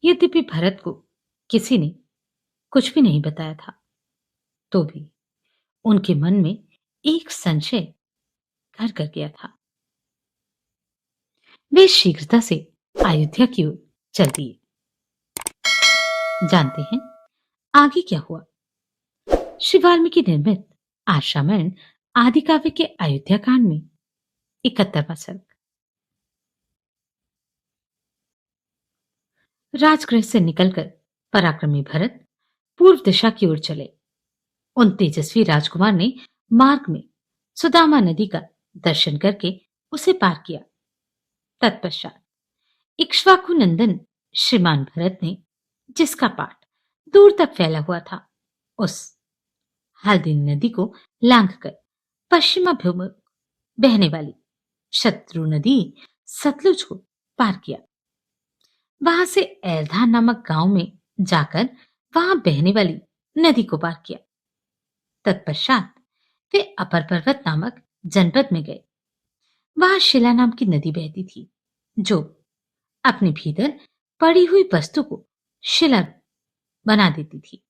यद्यपि भरत को किसी ने कुछ भी नहीं बताया था, तो भी उनके मन में एक संशय घर कर गया था। वे शीघ्रता से अयोध्या की ओर चल दिए। जानते हैं आगे क्या हुआ? श्री वाल्मीकि निर्मित आश्रामण आदि काव्य के अयोध्या कांड में 71वां सर्ग। राजगृह से निकलकर पराक्रमी भरत पूर्व दिशा की ओर चले। उन तेजस्वी राजकुमार ने मार्ग में सुदामा नदी का दर्शन करके उसे पार किया। तत्पश्चात इक्ष्वाकु नंदन श्रीमान भरत ने, जिसका पाठ दूर तक फैला हुआ था, उस हल्दी नदी को लांघकर पश्चिमाभिमुख बहने वाली शत्रु नदी सतलुज को पार किया। वहां से एलधा नामक गांव में जाकर वहां बहने वाली नदी को पार किया। तत्पश्चात वे अपर पर्वत नामक जनपद में गए। वहां शिला नाम की नदी बहती थी, जो अपने भीतर पड़ी हुई वस्तु को शिला बना देती थी।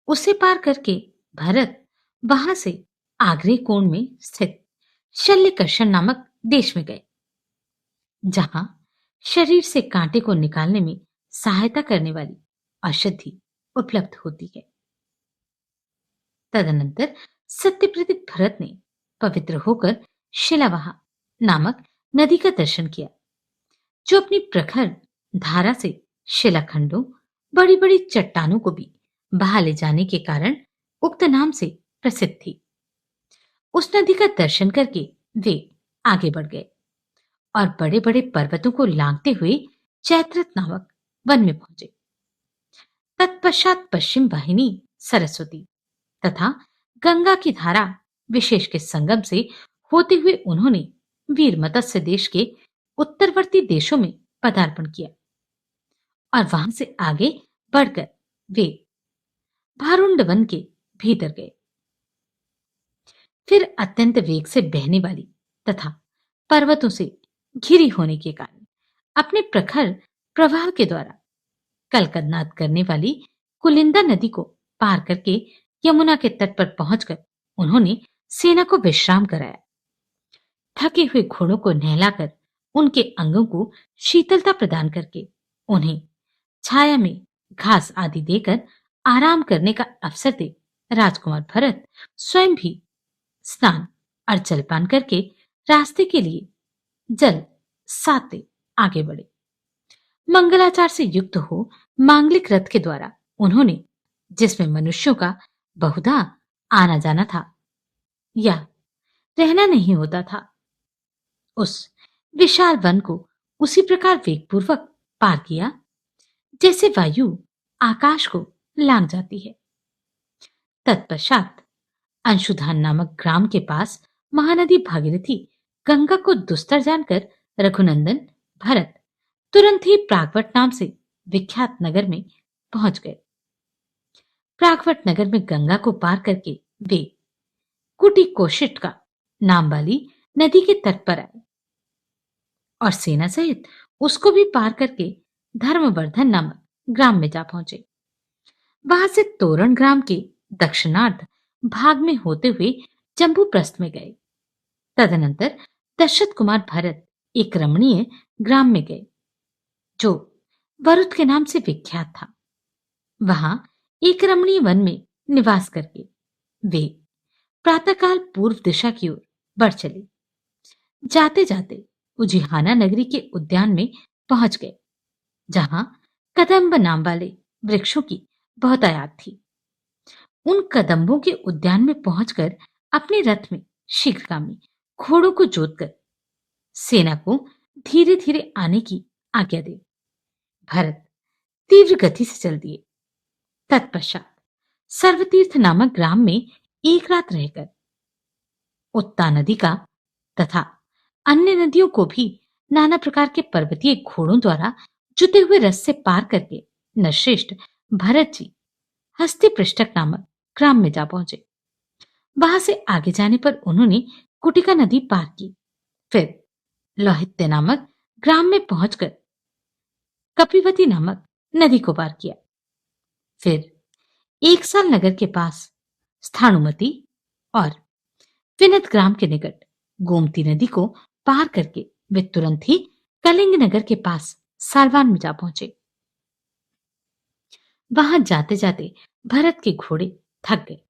उसे पार करके भरत वहां से आगरे कोण में स्थित शल्यकर्षण नामक देश में गए, जहां शरीर से कांटे को निकालने में सहायता करने वाली औषधि उपलब्ध होती है। तदनंतर सत्यप्रतिक भरत ने पवित्र होकर शिलावाहा नामक नदी का दर्शन किया, जो अपनी प्रखर धारा से शिलाखंडों, बड़ी बड़ी चट्टानों को भी बहा ले जाने के कारण उक्त नाम से प्रसिद्ध थी। उस नदी का दर्शन करके वे आगे बढ़ गए और बड़े बड़े पर्वतों को लांघते हुए चैत्रत नामक वन में पहुंचे। तत्पश्चात पश्चिम वाहिनी सरस्वती तथा गंगा की धारा विशेष के संगम से होते हुए उन्होंने वीर मत्स्य देश के उत्तरवर्ती देशों में पदार्पण किया और वहां से आगे बढ़कर वे भारुंड वन के भीतर गए। फिर अत्यंत वेग से बहने वाली तथा पर्वतों से घिरी होने के कारण अपने प्रखर प्रवाह के द्वारा कलकदनाद करने वाली कुलिंदा नदी को पार करके यमुना के तट पर पहुंचकर उन्होंने सेना को विश्राम कराया। थके हुए घोड़ों को नहलाकर उनके अंगों को शीतलता प्रदान करके उन्हें छाया में घास आदि देकर आराम करने का अवसर दे राजकुमार भरत स्वयं भी स्नान और जलपान करके रास्ते के लिए जल साते आगे बढ़े। मंगलाचार से युक्त हो मांगलिक रथ के द्वारा उन्होंने, जिसमें मनुष्यों का बहुधा आना जाना था या रहना नहीं होता था, उस विशाल वन को उसी प्रकार वेगपूर्वक पार किया जैसे वायु आकाश को लांघ जाती है। तत्पश्चात अंशुधान नामक ग्राम के पास महानदी भागीरथी गंगा को दुस्तर जानकर रघुनंदन भरत तुरंत ही प्रागवट नाम से विख्यात नगर में पहुंच गए। प्रागवट नगर में गंगा को पार करके वे कुटी कोशिट का नाम वाली नदी के तट पर आए और सेना सहित उसको भी पार करके धर्मवर्धन नामक ग्राम में जा पहुंचे। वहां से तोरण ग्राम के दक्षिणार्ध भाग में होते हुए जम्बूप्रस्थ में गए। तदनंतर दशरथ कुमार भरत एक रमणीय ग्राम में गए, जो वरुथ के नाम से विख्यात था। वहां एक रमणीय वन में निवास करके वे प्रातःकाल पूर्व दिशा की ओर बढ़ चले। जाते जाते उजिहाना नगरी के उद्यान में पहुंच गए, जहां कदम्ब नाम वाले वृक्षों की बहुत आयात थी। उन कदम्बों के उद्यान में पहुंचकर अपने रथ में शीघ्रगामी घोड़ों को जोतकर सेना को धीरे धीरे आने की आज्ञा दे भरत तीव्र गति से चल दिए। तत्पश्चात सर्वतीर्थ नामक ग्राम में एक रात रहकर उत्ता नदी का तथा अन्य नदियों को भी नाना प्रकार के पर्वतीय घोड़ों द्वारा जुते हुए रस से पार करके नरश्रेष्ठ भरत जी हस्ती पृष्ठक नामक ग्राम में जा पहुंचे। वहां से आगे जाने पर उन्होंने कुटिका नदी पार की। फिर लोहित्य नामक ग्राम में पहुंचकर कपिवती नामक नदी को पार किया। फिर एक साल नगर के पास स्थानुमति और विनत ग्राम के निकट गोमती नदी को पार करके वे तुरंत ही कलिंग नगर के पास सालवान में जा पहुंचे। वहां जाते जाते भरत के घोड़े थक गए।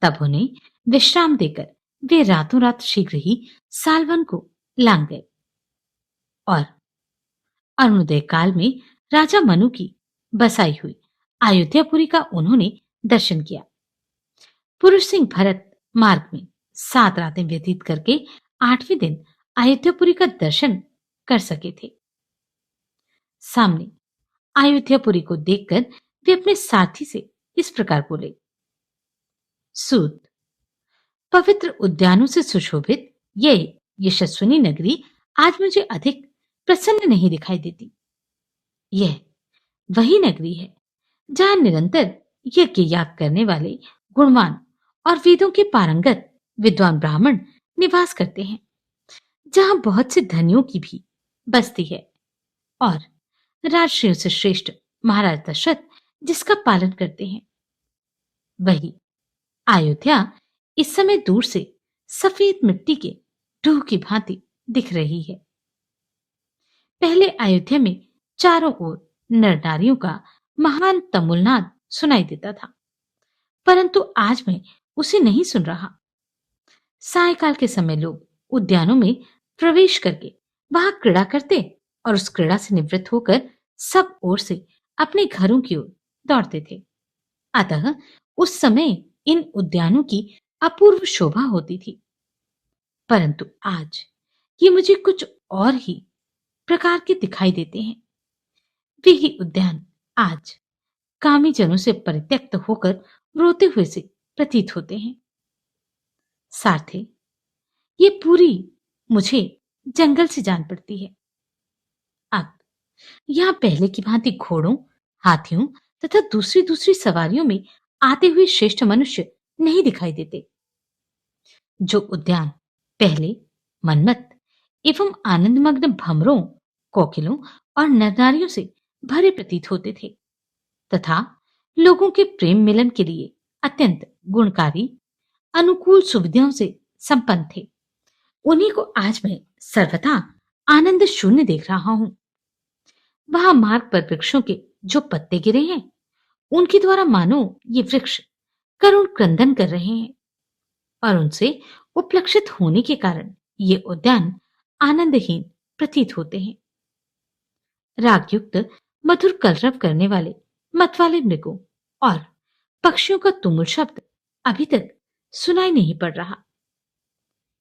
तब उन्हें विश्राम देकर वे रातों रात शीघ्र ही सालवन को लांग गए और अरुणोदय काल में राजा मनु की बसाई हुई अयोध्यापुरी का उन्होंने दर्शन किया। पुरुष सिंह भरत मार्ग में 7 रातें व्यतीत करके 8वें दिन अयोध्यापुरी का दर्शन कर सके थे। सामने अयोध्यापुरी को देखकर वे अपने साथी से इस प्रकार बोले, सूत, पवित्र उद्यानों से सुशोभित यह यशस्विनी नगरी आज मुझे अधिक प्रसन्न नहीं दिखाई देती। यह वही नगरी है जहां निरंतर यज्ञ याग करने वाले गुणवान और वेदों के पारंगत विद्वान ब्राह्मण निवास करते हैं, जहां बहुत से धनियों की भी बस्ती है और राजर्षियों से श्रेष्ठ महाराज दशरथ जिसका पालन करते हैं। वही अयोध्या इस समय दूर से सफेद मिट्टी के ढूह की भांति दिख रही है। पहले अयोध्या में चारों ओर नर नारियों का महान तमुलनाद सुनाई देता था, परंतु आज मैं उसे नहीं सुन रहा। सायकाल के समय लोग उद्यानों में प्रवेश करके वहां क्रीड़ा करते और उस क्रीड़ा से निवृत्त होकर सब ओर से अपने घरों की ओर दौड़ते थे। अतः उस समय इन उद्यानों की अपूर्व शोभा होती थी, परंतु आज ये मुझे कुछ और ही प्रकार के दिखाई देते हैं। वे ही उद्यान आज कामी जनों से परित्यक्त होकर रोते हुए से प्रतीत होते हैं। सारथे, ये पूरी मुझे जंगल से जान पड़ती है। अब यहां पहले की भांति घोड़ों, हाथियों तथा दूसरी दूसरी सवारियों में आते हुए श्रेष्ठ मनुष्य नहीं दिखाई देते। जो उद्यान पहले मनमत एवं आनंदमग्न भंवरों, कोकिलों और नरनारियों से भरे प्रतीत होते थे तथा लोगों के प्रेम मिलन के लिए अत्यंत गुणकारी, अनुकूल सुविधाओं से संपन्न थे, उन्हीं को आज मैं सर्वथा आनंद शून्य देख रहा हूं। वहां मार्ग पर वृक्षों के जो पत्ते गिरे हैं, उनके द्वारा मानो ये वृक्ष करुण क्रंदन कर रहे हैं और उनसे उपलक्षित होने के कारण ये उद्यान आनंदहीन प्रतीत होते हैं। रागयुक्त मधुर कलरव करने वाले मतवाले मृगों और पक्षियों का तुमुल शब्द अभी तक सुनाई नहीं पड़ रहा।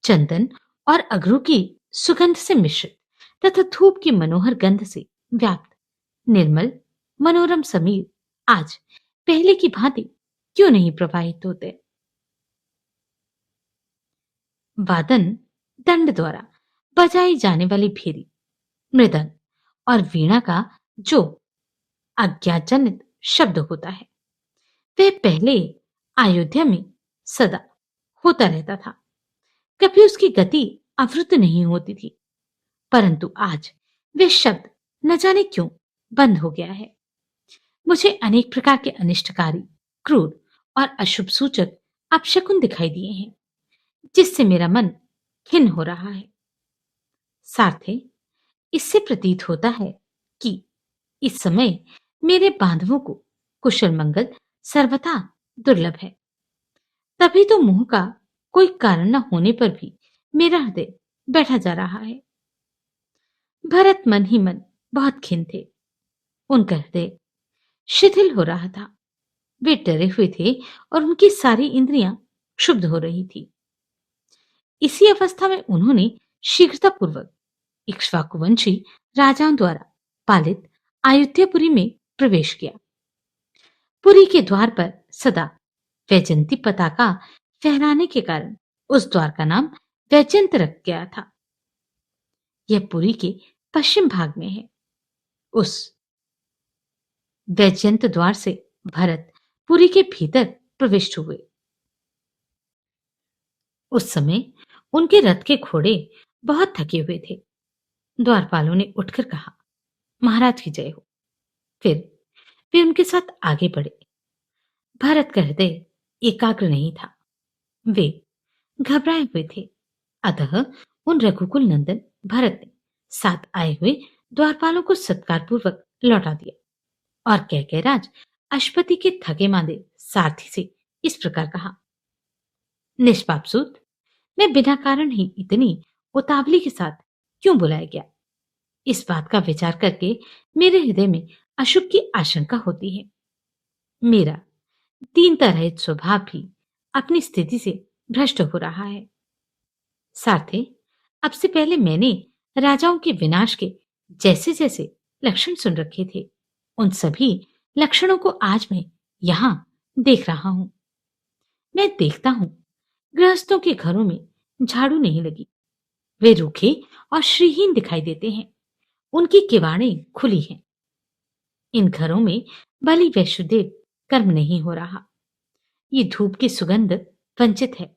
चंदन और अगरू की सुगंध से मिश्रित तथा धूप की मनोहर गंध से व्याप्त निर्मल मनोरम समीर आज पहले की भांति क्यों नहीं प्रवाहित होते। वादन दंड द्वारा बजाई जाने वाली भेरी, मृदंग और वीणा का जो अज्ञाजनित शब्द होता है, वह पहले अयोध्या में सदा होता रहता था। कभी उसकी गति अवरुद्ध नहीं होती थी, परंतु आज वह शब्द न जाने क्यों बंद हो गया है। मुझे अनेक प्रकार के अनिष्टकारी, क्रूर और अशुभ सूचक अपशकुन दिखाई दिए हैं, जिससे मेरा मन खिन्न हो रहा है। सारथे, इससे प्रतीत होता है कि इस समय मेरे बांधवों को कुशल मंगल सर्वथा दुर्लभ है। तभी तो मोह का कोई कारण न होने पर भी मेरा हृदय बैठा जा रहा है। भरत मन ही मन बहुत खिन्न थे। उनका हृदय शिथिल हो रहा था। वे डरे हुए थे और उनकी सारी इंद्रियां क्षुब्ध हो रही थी। इसी अवस्था में उन्होंने शीघ्रतापूर्वक इक्ष्वाकुवंशी राजाओं द्वारा पालित अयोध्यापुरी में प्रवेश किया। पुरी के द्वार पर सदा वैजयंती पताका फहराने के कारण उस द्वार का नाम वैजयंत रख गया था। यह पुरी के पश्चिम भाग में है। उस वैजयंत द्वार से भरत पुरी के भीतर प्रविष्ट हुए। उस समय उनके रथ के घोड़े बहुत थके हुए थे। द्वारपालों ने उठकर कहा, महाराज की जय हो। फिर वे उनके साथ आगे बढ़े। भरत का हृदय एकाग्र नहीं था। वे घबराए हुए थे। अतः उन रघुकुल नंदन भरत ने साथ आए हुए द्वारपालों को सत्कारपूर्वक लौटा दिया और कैकेयराज अश्वति के थके मांदे सारथी से इस प्रकार कहा, निष्पाप सूत, मैं बिना कारण ही इतनी उतावली के साथ क्यों बुलाया गया? इस बात का विचार करके मेरे हृदय में अशुभ की आशंका होती है। मेरा दीनता रहित स्वभाव भी अपनी स्थिति से भ्रष्ट हो रहा है। सारथे, अब से पहले मैंने राजाओं के विनाश के जैसे जैसे लक्षण सुन रखे थे, उन सभी लक्षणों को आज मैं यहां देख रहा हूं। मैं देखता हूं, गृहस्थों के घरों में झाड़ू नहीं लगी। वे रूखे और श्रीहीन दिखाई देते हैं। उनकी किवाड़ें खुली हैं। इन घरों में बलि वैष्णुदेव कर्म नहीं हो रहा। ये धूप की सुगंध वंचित है।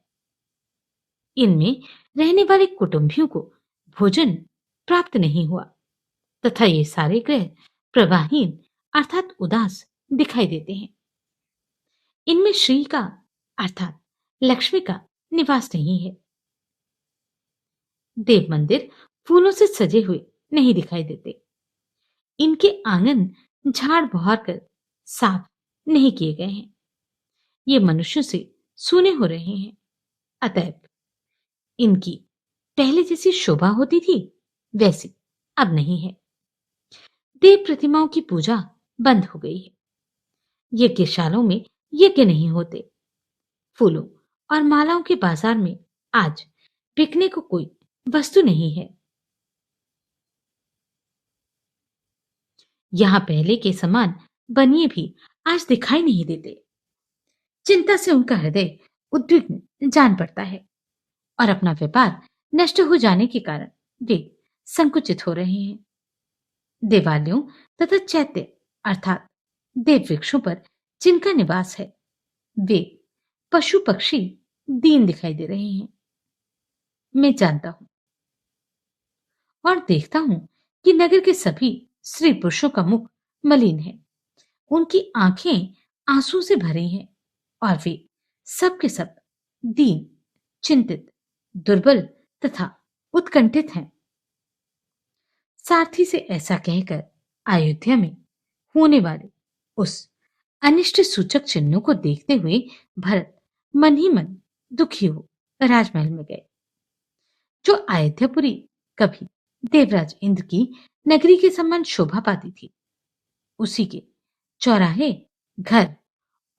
इनमें रहने वाले कुटुंबियों को भोजन प्राप्त नहीं हुआ तथा ये सारे ग्रह प्रवाहीन अर्थात उदास दिखाई देते हैं। इनमें श्री का अर्थात लक्ष्मी का निवास नहीं है। देव मंदिर फूलों से सजे हुए नहीं दिखाई देते। इनके आंगन झाड़ बहार कर साफ नहीं किए गए हैं। ये मनुष्यों से सूने हो रहे हैं। अतएव इनकी पहले जैसी शोभा होती थी वैसी अब नहीं है। देव प्रतिमाओं की पूजा बंद हो गई है। यज्ञशालाओं में यज्ञ नहीं होते। फूलों और मालाओं के बाजार में आज बिकने को कोई वस्तु नहीं है। यहां पहले के समान बनिए भी आज दिखाई नहीं देते। चिंता से उनका हृदय उद्विग्न जान पड़ता है और अपना व्यापार नष्ट हो जाने के कारण वे संकुचित हो रहे हैं। देवालयों तथा चैत्य अर्थात देव वृक्षों पर जिनका निवास है, वे पशु पक्षी दीन दिखाई दे रहे हैं। मैं जानता हूं और देखता हूं कि नगर के सभी स्त्री पुरुषों का मुख मलिन है। उनकी आंखें आंसू से भरी हैं और वे सब के सब दीन, चिंतित, दुर्बल तथा उत्कंठित हैं। सारथी से ऐसा कहकर अयोध्या में होने वाले उस अनिष्ट सूचक चिन्हों को देखते हुए भरत मन ही मन दुखी हो राजमहल में गए। जो अयोध्यापुरी कभी देवराज इंद्र की नगरी के समान शोभा पाती थी, उसी के चौराहे, घर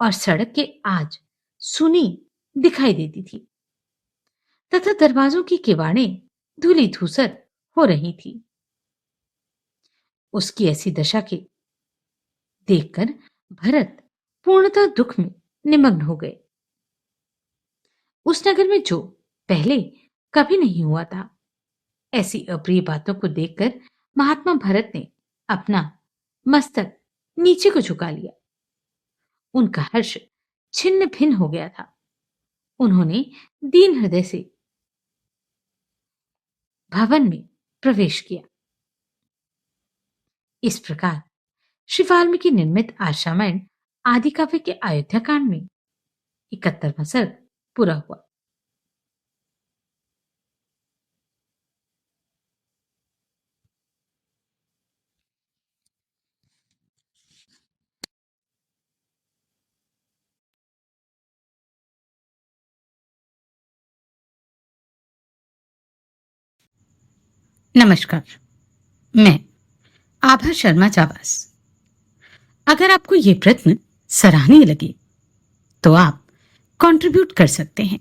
और सड़क के आज सुनी दिखाई देती थी तथा दरवाजों की किवाड़ें धूली धूसर हो रही थी। उसकी ऐसी दशा के देखकर भरत पूर्णतः दुख में निमग्न हो गए। उस नगर में जो पहले कभी नहीं हुआ था, ऐसी अप्रिय बातों को देखकर महात्मा भरत ने अपना मस्तक नीचे को झुका लिया। उनका हर्ष छिन्न भिन्न हो गया था। उन्होंने दीन हृदय से भवन में प्रवेश किया। इस प्रकार श्री वाल्मीकि निर्मित आर्षारामायण आदि काव्य के अयोध्या कांड में 71वां सर्ग पूरा हुआ। नमस्कार, मैं आभा शर्मा जावास। अगर आपको ये प्रश्न सराहनीय लगे तो आप कंट्रीब्यूट कर सकते हैं।